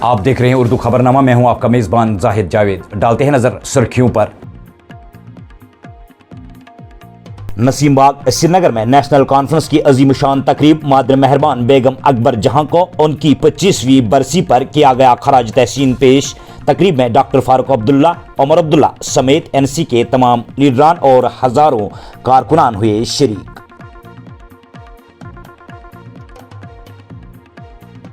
आप देख रहे हैं उर्दू खबरनामा। मैं हूं आपका मेजबान जाहिद जावेद। डालते हैं नजर सुर्खियों पर। नसीम बाग श्रीनगर में नेशनल कॉन्फ्रेंस की अजीम शान तकरीब। मादर मेहरबान बेगम अकबर जहां को उनकी 25वीं बरसी पर किया गया खराज तहसीन पेश। तकरीब में डॉक्टर फारूक अब्दुल्ला, उमर अब्दुल्ला समेत एनसी के तमाम लीडरान और हजारों कारकुनान हुए शरीक।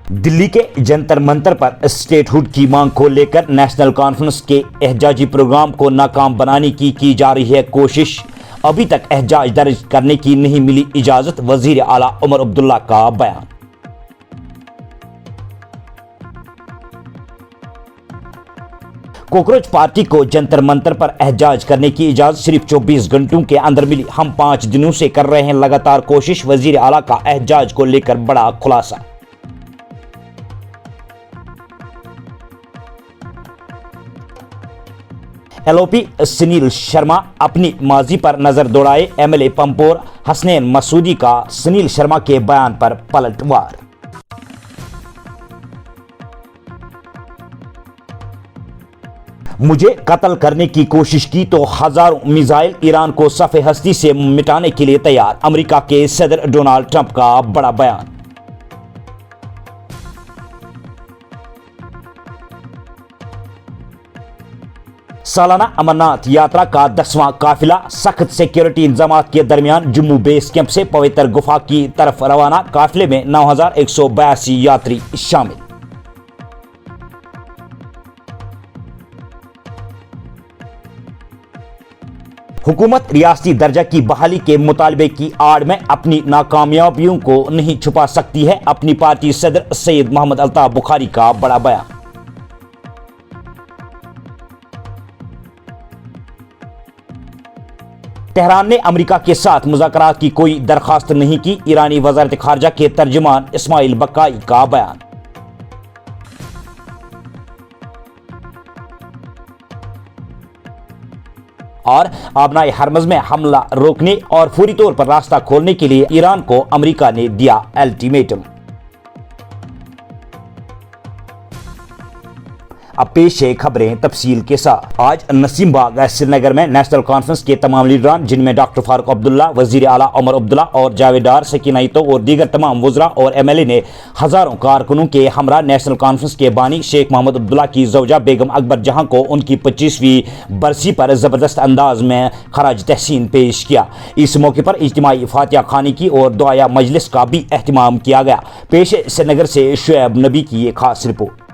दिल्ली के जंतर मंतर पर स्टेटहुड की मांग को लेकर नेशनल कॉन्फ्रेंस के एहजाजी प्रोग्राम को नाकाम बनाने की जा रही है कोशिश। अभी तक एहजाज दर्ज करने की नहीं मिली इजाजत। वजीर आला उमर अब्दुल्ला का बयान। कॉकरोच पार्टी को जंतर मंतर पर एहजाज करने की इजाजत सिर्फ 24 घंटों के अंदर मिली। हम 5 दिनों से कर रहे हैं लगातार कोशिश। वजीर आला का एहजाज को लेकर बड़ा खुलासा। एलओपी सुनील शर्मा अपनी माजी पर नजर दौड़ाए। एमएलए पंपोर हसनैन मसूदी का सुनील शर्मा के बयान पर पलटवार। मुझे कत्ल करने की कोशिश की तो हजारों मिसाइल ईरान को सफ़े हस्ती से मिटाने के लिए तैयार। अमेरिका के सदर डोनाल्ड ट्रंप का बड़ा बयान। सालाना अमरनाथ यात्रा का 10वां काफिला सख्त सिक्योरिटी इंतजामात के दरमियान जम्मू बेस कैंप से पवित्र गुफा की तरफ रवाना। काफिले में 9182 यात्री शामिल। हुकूमत रियासती दर्जा की बहाली के मुतालबे की आड़ में अपनी नाकामयाबियों को नहीं छुपा सकती है। अपनी पार्टी सदर सैयद मोहम्मद अल्ताफ बुखारी का बड़ा बयान। तेहरान ने अमेरिका के साथ मुज़ाकरात की कोई दरखास्त नहीं की। ईरानी वज़ारत ख़ारजा के तर्जुमान इस्माइल बकाई का बयान। और आबनाए हरमज में हमला रोकने और फौरी तौर पर रास्ता खोलने के लिए ईरान को अमेरिका ने दिया अल्टीमेटम। अब पेश है खबरें तफसील के साथ। आज नसीम बाग श्रीनगर में नेशनल कॉन्फ्रेंस के तमाम लीडरान, जिनमें डॉक्टर फारूक अब्दुल्ला, वजीर आला उमर अब्दुल्ला और जावेदार सकीनाइतो और दीगर तमाम वज़रा और एमएलए ने हजारों कारकुनों के हमरा नेशनल कॉन्फ्रेंस के बानी शेख मोहम्मद अब्दुल्ला की ज़ौजा बेगम अकबर जहां को उनकी 25वीं बरसी पर ज़बरदस्त अंदाज में खराज तहसीन पेश किया। इस मौके पर इज्तिमाई फातिहा खानी की और दुआया मजलिस का भी एहतमाम किया गया। पेश श्रीनगर से शुएब नबी की ये खास रिपोर्ट।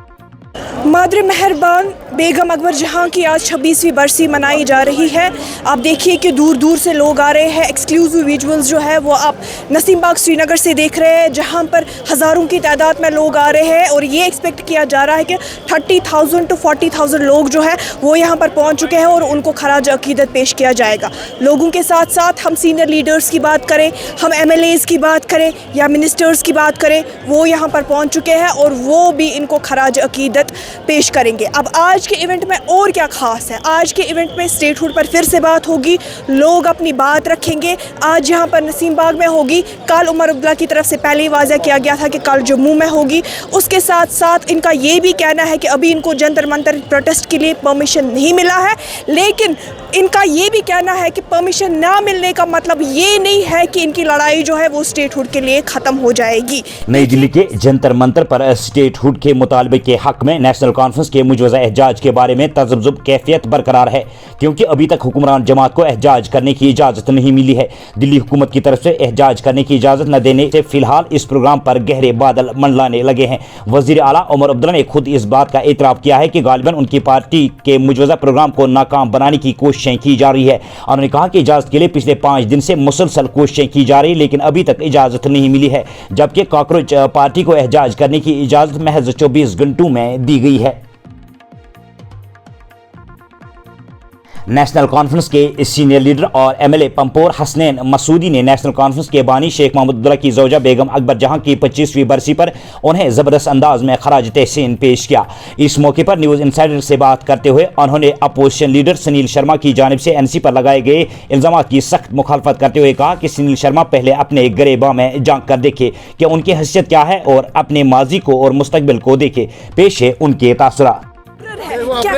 मादर मेहरबान बेगम अकबर जहां की आज 26वीं बरसी मनाई जा रही है। आप देखिए कि दूर दूर से लोग आ रहे हैं। एक्सक्लूसिव विजुअल्स जो है वो आप नसीम बाग श्रीनगर से देख रहे हैं, जहां पर हज़ारों की तादाद में लोग आ रहे हैं और ये एक्सपेक्ट किया जा रहा है कि 30,000 to 40,000 लोग जो है वो यहाँ पर पहुँच चुके हैं और उनको खराज अकीदत पेश किया जाएगा। लोगों के साथ साथ हम सीनियर लीडर्स की बात करें, हम MLAs की बात करें या मिनिस्टर्स की बात करें, वो यहाँ पर पहुँच चुके हैं और वो भी इनको खराज अकीदत पेश करेंगे। अब आज के इवेंट में और क्या खास है? आज के इवेंट में स्टेटहुड पर फिर से बात होगी, लोग अपनी बात रखेंगे। आज यहाँ पर नसीम बाग में होगी, कल उमर अब्दुल्ला की तरफ से पहले ही वाज़ा किया गया था कि कल जम्मू में होगी। उसके साथ साथ इनका ये भी कहना है कि अभी इनको जंतर मंतर प्रोटेस्ट के लिए परमिशन नहीं मिला है, लेकिन इनका ये भी कहना है कि परमिशन ना मिलने का मतलब ये नहीं है कि इनकी लड़ाई जो है वो स्टेटहुड के लिए ख़त्म हो जाएगी। नई दिल्ली के जंतर मंतर पर स्टेटहुड के मुतालबे के हक में नेशनल कॉन्फ्रेंस के मुजवज़ा एहजाज के बारे में तज़ब्ज़ुब कैफियत बरकरार है, क्योंकि अभी तक हुक्मरान जमात को एहजाज करने की इजाज़त नहीं मिली है। दिल्ली हुकूमत की तरफ से एहजाज करने की इजाज़त न देने से फिलहाल इस प्रोग्राम पर गहरे बादल मंडलाने लगे हैं। वज़ीर आला उमर अब्दुल्ला ने खुद इस बात का एतराफ़ किया है कि गालिबन उनकी पार्टी के मुजवज़ा प्रोग्राम को नाकाम बनाने की कोशिशें की जा रही है। उन्होंने कहा कि इजाज़त के लिए पिछले 5 दिन से मुसलसल कोशिशें की जा रही, लेकिन अभी तक इजाज़त नहीं मिली है, जबकि कॉकरोच पार्टी को एहजाज करने की इजाज़त महज 24 घंटों में दी गई है। नेशनल कॉन्फ्रेंस के सीनियर लीडर और एमएलए पंपोर हसनैन मसूदी ने नेशनल कॉन्फ्रेंस के बानी शेख मोहम्मद अब्दुल्ला की ज़ौजा बेगम अकबर जहां की 25वीं बरसी पर उन्हें ज़बरदस्त अंदाज में खराज तहसीन पेश किया। इस मौके पर न्यूज़ इंसाइडर से बात करते हुए उन्होंने अपोजिशन लीडर सुनील शर्मा की जानिब से एनसी पर लगाए गए इल्ज़ामात की सख्त मुखालफत करते हुए कहा कि सुनील शर्मा पहले अपने गरेबा में झांक कर देखे कि उनकी हैसियत क्या है और अपने माजी को और मुस्तकबिल को देखे। पेश है उनके तासुरा।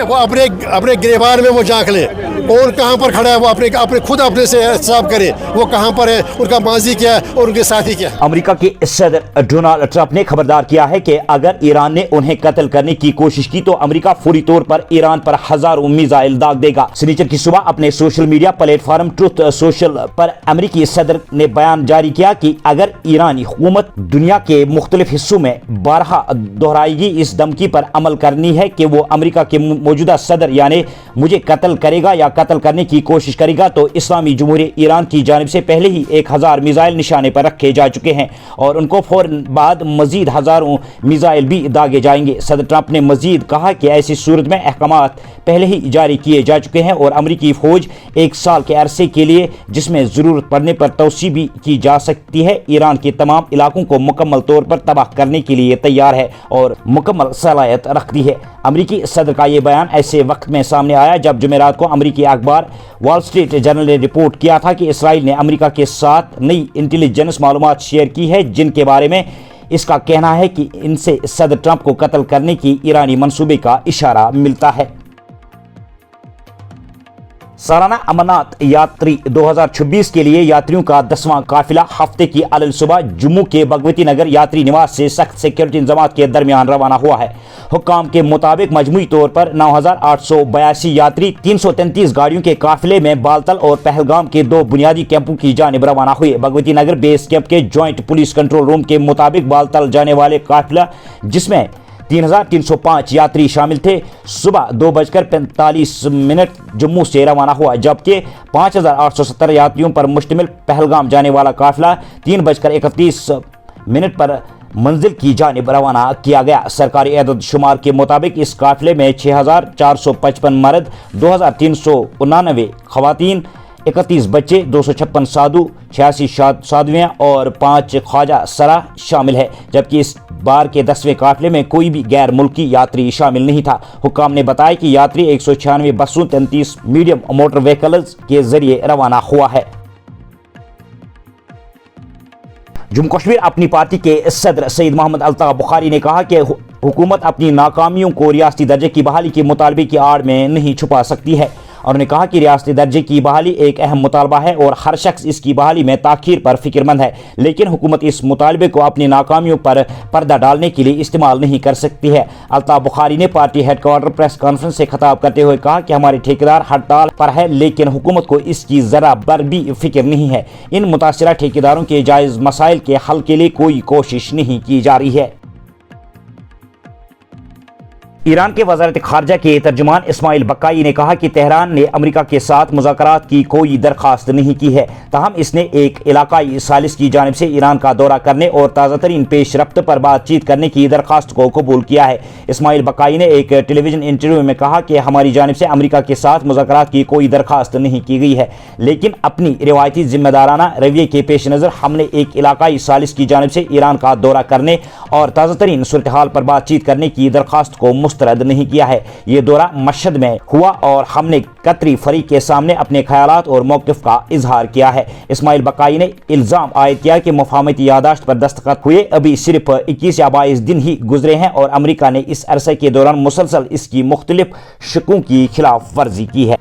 वो अपने गिरबान में वो झांक ले, कौन कहाँ पर खड़ा है वो अपने खुद अपने से हिसाब करे, वो कहाँ पर है, उनका माजी क्या है और उनके साथी क्या है। अमेरिका के सदर डोनाल्ड ट्रंप ने खबरदार किया है कि अगर ईरान ने उन्हें कत्ल करने की कोशिश की तो अमेरिका फौरी तौर पर ईरान पर हजारों मिसाइल दाग देगा। शनिचर की सुबह अपने social media platform truth social पर अमेरिकी सदर ने बयान जारी किया कि अगर ईरानी हुकूमत दुनिया के मुख्तलिफ हिस्सों में बारहा दोहराएगी इस धमकी पर अमल करनी है कि वो अमेरिका के मौजूदा सदर यानी मुझे कत्ल करेगा या कत्ल करने की कोशिश करेगा तो इस्लामी जमहूरियत ईरान की जानिब से पहले ही 1000 मिसाइल निशाने पर रखे जा चुके हैं और उनको फौरन बाद मजीद हजारों मिसाइल भी दागे जाएंगे। सदर ट्रंप ने मजीद कहा कि ऐसी सूरत में अहकामात पहले ही जारी किए जा चुके हैं और अमरीकी फौज 1 साल के अरसे के लिए जिसमें ज़रूरत पड़ने पर तोसी भी की जा सकती है ईरान के तमाम इलाकों को मुकम्मल तौर पर तबाह करने के लिए तैयार है और मुकम्मल सलाहियत रखती है। अमरीकी सदर का ये बयान ऐसे वक्त में सामने आया जब जुमेरात को अमरीकी अखबार वॉल स्ट्रीट जर्नल ने रिपोर्ट किया था कि इसराइल ने अमरीका के साथ नई इंटेलिजेंस मालूमात शेयर की है जिनके बारे में इसका कहना है कि इनसे सदर ट्रंप को कत्ल करने की ईरानी मंसूबे का इशारा मिलता है। सालाना अमरनाथ यात्री 2026 के लिए यात्रियों का 10वां काफिला हफ्ते की अलग सुबह जम्मू के भगवती नगर यात्री निवास से सख्त सिक्योरिटी इंतजाम के दरमियान रवाना हुआ है। हुक्काम के मुताबिक मजमूई तौर पर 9882 यात्री 333 गाड़ियों के काफिले में बालतल और पहलगाम के 2 बुनियादी कैंपों की जानिब रवाना हुए। भगवती नगर बेस कैंप के ज्वाइंट पुलिस कंट्रोल रूम के मुताबिक बालतल जाने वाले काफिला जिसमें 3305 यात्री शामिल थे सुबह 2:45 जम्मू से रवाना हुआ जबकि 5870 यात्रियों पर मुश्तमिल पहलगाम जाने वाला काफिला 3:31 पर मंजिल की जानिब रवाना किया गया। सरकारी आदद शुमार के मुताबिक इस काफिले में 6455 मर्द, 2389 खवातीन, 31 बच्चे, 256 साधु, 86 साधुएं और 5 ख्वाजा सरा शामिल है जबकि इस बार के 10वें काफिले में कोई भी गैर मुल्की यात्री शामिल नहीं था। हुक्काम ने बताया कि यात्री 196 बसों 33 मीडियम मोटर व्हीकल्स के जरिए रवाना हुआ है। जम्मू कश्मीर अपनी पार्टी के सदर सईद मोहम्मद अल्ताफ बुखारी ने कहा कि हुकूमत अपनी नाकामियों को रियासती दर्जे की बहाली के मुतालबे की आड़ में नहीं छुपा सकती है। उन्होंने कहा कि रियासती दर्जे की बहाली एक अहम मुतालबा है और हर शख्स इसकी बहाली में ताखीर पर फिक्रमंद है, लेकिन हुकूमत इस मुतालबे को अपनी नाकामियों पर पर्दा डालने के लिए इस्तेमाल नहीं कर सकती है। अल्ताफ बुखारी ने पार्टी हेडक्वार्टर प्रेस कॉन्फ्रेंस से खिताब करते हुए कहा कि हमारे ठेकेदार हड़ताल पर है लेकिन हुकूमत को इसकी जरा बर भी फिक्र नहीं है। इन मुतासरा ठेकेदारों के जायज़ मसाइल के हल के लिए कोई कोशिश नहीं की जा रही है। ईरान के वज़ारत ख़ारजा के तर्जुमान इस्माइल बक्काई ने कहा कि तेहरान ने अमेरिका के साथ मुज़ाकरात की कोई दरख्वास्त नहीं की है, ताहम इसने एक इलाकाई सालिस की जानिब से ईरान का दौरा करने और ताज़ा तरीन पेश रफ्त पर बातचीत करने की दरख्वास्त को कबूल किया है। इस्माइल बक्काई ने एक टेलीविजन इंटरव्यू में कहा कि हमारी जानिब से अमेरिका के साथ मुज़ाकरात की कोई दरख्वास्त नहीं की गई है, लेकिन अपनी रिवायती जिम्मेदाराना रवैये के पेश नज़र हमने एक इलाकाई सालिस की जानिब से ईरान का दौरा करने और ताज़ा तरीन सूरत हाल पर बातचीत करने की दरख्वास्त को मुस्तरद नहीं किया है। ये दौरा मशहद में हुआ और हमने कतरी फरीक के सामने अपने ख्यालात और मौक़िफ़ का इजहार किया है। इस्माइल बक्काई ने इल्ज़ाम आयद किया कि मुफाहमती यादाश्त पर दस्तखत हुए अभी सिर्फ 21 या 22 दिन ही गुजरे हैं और अमेरिका ने इस अरसे के दौरान मुसलसल इसकी मुख्तलिफ शकों की खिलाफ वर्जी की है।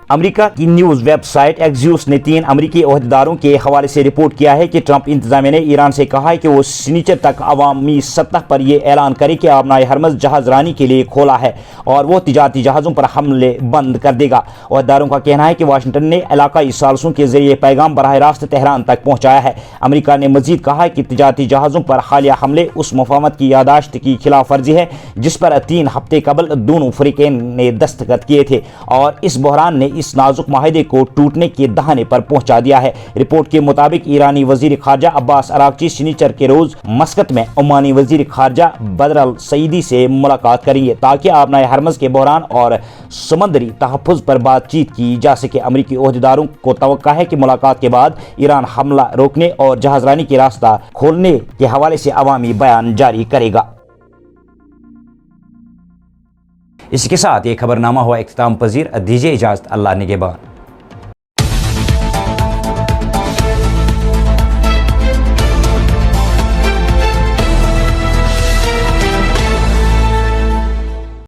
अमेरिका की न्यूज़ वेबसाइट एक्सियोस ने 3 अमेरिकी ओहदेदारों के हवाले से रिपोर्ट किया है कि ट्रंप इंतजामिया ने ईरान से कहा है कि वो शनिचर तक अवामी सतह पर यह ऐलान करे कि आबनाए हरमज़ जहाज़ रानी के लिए खोला है और वो तिजारती जहाज़ों पर हमले बंद कर देगा। ओहदेदारों का कहना है कि वाशिंगटन ने इलाकाई सालसों के जरिए पैगाम बराह रास्त तेहरान तक पहुँचाया है। अमेरिका ने मजीद कहा है कि तिजारती जहाज़ों पर हालिया हमले उस मुफाहमत की यादाश्त की खिलाफ वर्जी है जिस पर 3 हफ्ते कबल दोनों फरीकैन ने दस्तखत किए थे और इस बहरान ने इस नाजुक माहिदे को टूटने के दहाने पर पहुंचा दिया है। रिपोर्ट के मुताबिक ईरानी वजीर खारजा अब्बास अरागची शनिचर के रोज मस्कत में ओमानी वजीर खारजा बदर अल सईदी से मुलाकात करेंगे ताकि आबनाए हरमज के बहरान और समंदरी तहफ़्फ़ुज़ पर बातचीत की जा सके। अमरीकी ओहदेदारों को तवक्का है कि मुलाकात के बाद ईरान हमला रोकने और जहाजरानी के रास्ता खोलने के हवाले से अवामी बयान जारी करेगा। इसके साथ ये खबरनामा हुआ इख्तिताम पजीर। दीजिए इजाज़त। अल्लाह निगहबान।